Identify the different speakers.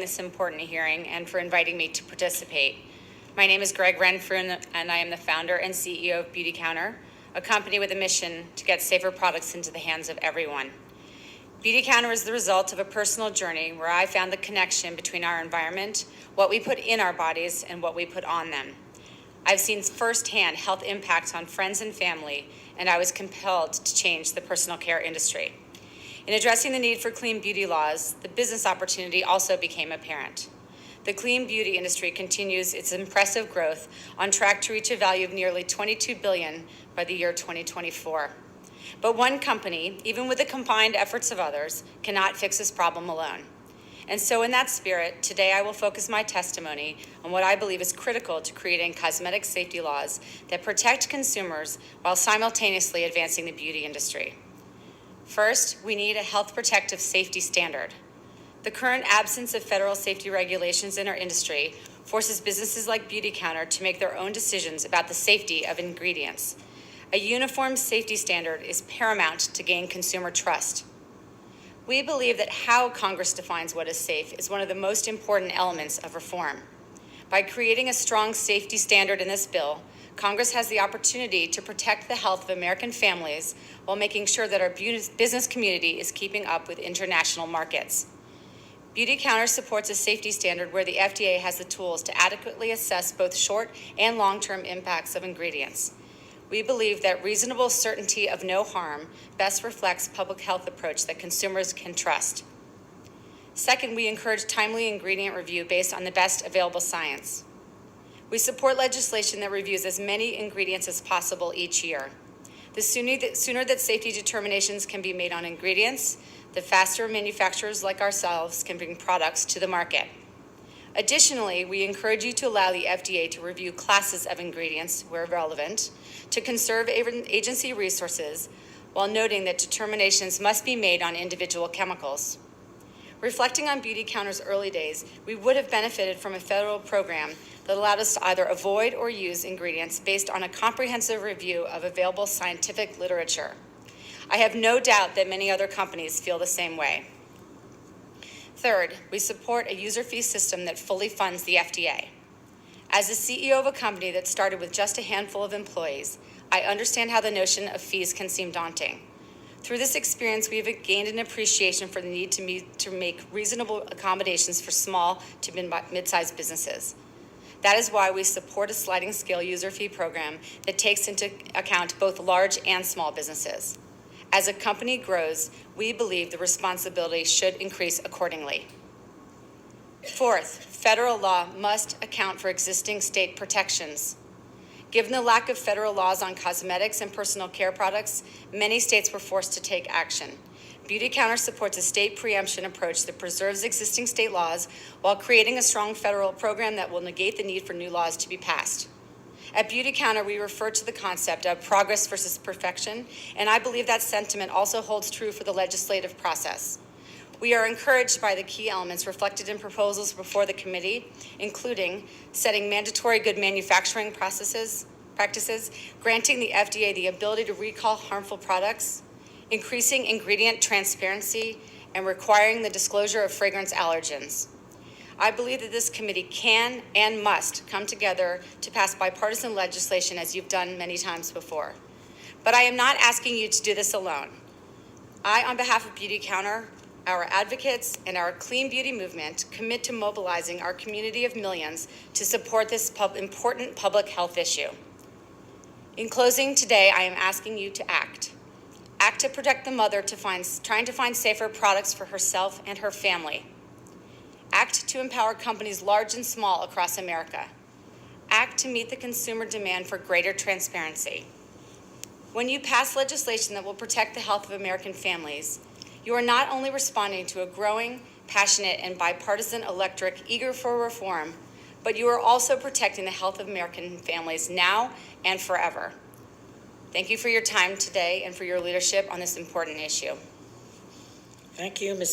Speaker 1: this important hearing and for inviting me to participate. My name is Gregg Renfrew, and I am the founder and CEO of Beauty Counter, a company with a mission to get safer products into the hands of everyone. Beauty Counter is the result of a personal journey where I found the connection between our environment, what we put in our bodies, and what we put on them. I've seen firsthand health impacts on friends and family, and I was compelled to change the personal care industry. In addressing the need for clean beauty laws, the business opportunity also became apparent. The clean beauty industry continues its impressive growth, on track to reach a value of nearly $22 billion by the year 2024. But one company, even with the combined efforts of others, cannot fix this problem alone. And so in that spirit, today I will focus my testimony on what I believe is critical to creating cosmetic safety laws that protect consumers while simultaneously advancing the beauty industry. First, we need a health protective safety standard. The current absence of federal safety regulations in our industry forces businesses like Beauty Counter to make their own decisions about the safety of ingredients. A uniform safety standard is paramount to gain consumer trust. We believe that how Congress defines what is safe is one of the most important elements of reform. By creating a strong safety standard in this bill, Congress has the opportunity to protect the health of American families while making sure that our business community is keeping up with international markets. Beauty Counter supports a safety standard where the FDA has the tools to adequately assess both short and long-term impacts of ingredients. We believe that reasonable certainty of no harm best reflects public health approach that consumers can trust. Second, we encourage timely ingredient review based on the best available science. We support legislation that reviews as many ingredients as possible each year. The sooner that safety determinations can be made on ingredients, the faster manufacturers like ourselves can bring products to the market. Additionally, we encourage you to allow the FDA to review classes of ingredients where relevant, to conserve agency resources, while noting that determinations must be made on individual chemicals. Reflecting on Beauty Counter's early days, we would have benefited from a federal program that allowed us to either avoid or use ingredients based on a comprehensive review of available scientific literature. I have no doubt that many other companies feel the same way. Third, we support a user fee system that fully funds the FDA. As the CEO of a company that started with just a handful of employees, I understand how the notion of fees can seem daunting. Through this experience, we have gained an appreciation for the need to make reasonable accommodations for small to mid-sized businesses. That is why we support a sliding scale user fee program that takes into account both large and small businesses. As a company grows, we believe the responsibility should increase accordingly. Fourth, federal law must account for existing state protections. Given the lack of federal laws on cosmetics and personal care products, many states were forced to take action. Beauty Counter supports a state preemption approach that preserves existing state laws while creating a strong federal program that will negate the need for new laws to be passed. At Beauty Counter, we refer to the concept of progress versus perfection, and I believe that sentiment also holds true for the legislative process. We are encouraged by the key elements reflected in proposals before the committee, including setting mandatory good manufacturing practices, granting the FDA the ability to recall harmful products, increasing ingredient transparency, and requiring the disclosure of fragrance allergens. I believe that this committee can and must come together to pass bipartisan legislation as you've done many times before. But I am not asking you to do this alone. I, on behalf of Beauty Counter, our advocates, and our clean beauty movement, commit to mobilizing our community of millions to support this important public health issue. In closing today, I am asking you to act. Act to protect the mother trying to find safer products for herself and her family. Act to empower companies large and small across America. Act to meet the consumer demand for greater transparency. When you pass legislation that will protect the health of American families, you are not only responding to a growing, passionate, and bipartisan electorate eager for reform, but you are also protecting the health of American families now and forever. Thank you for your time today and for your leadership on this important issue.
Speaker 2: Thank you, Ms.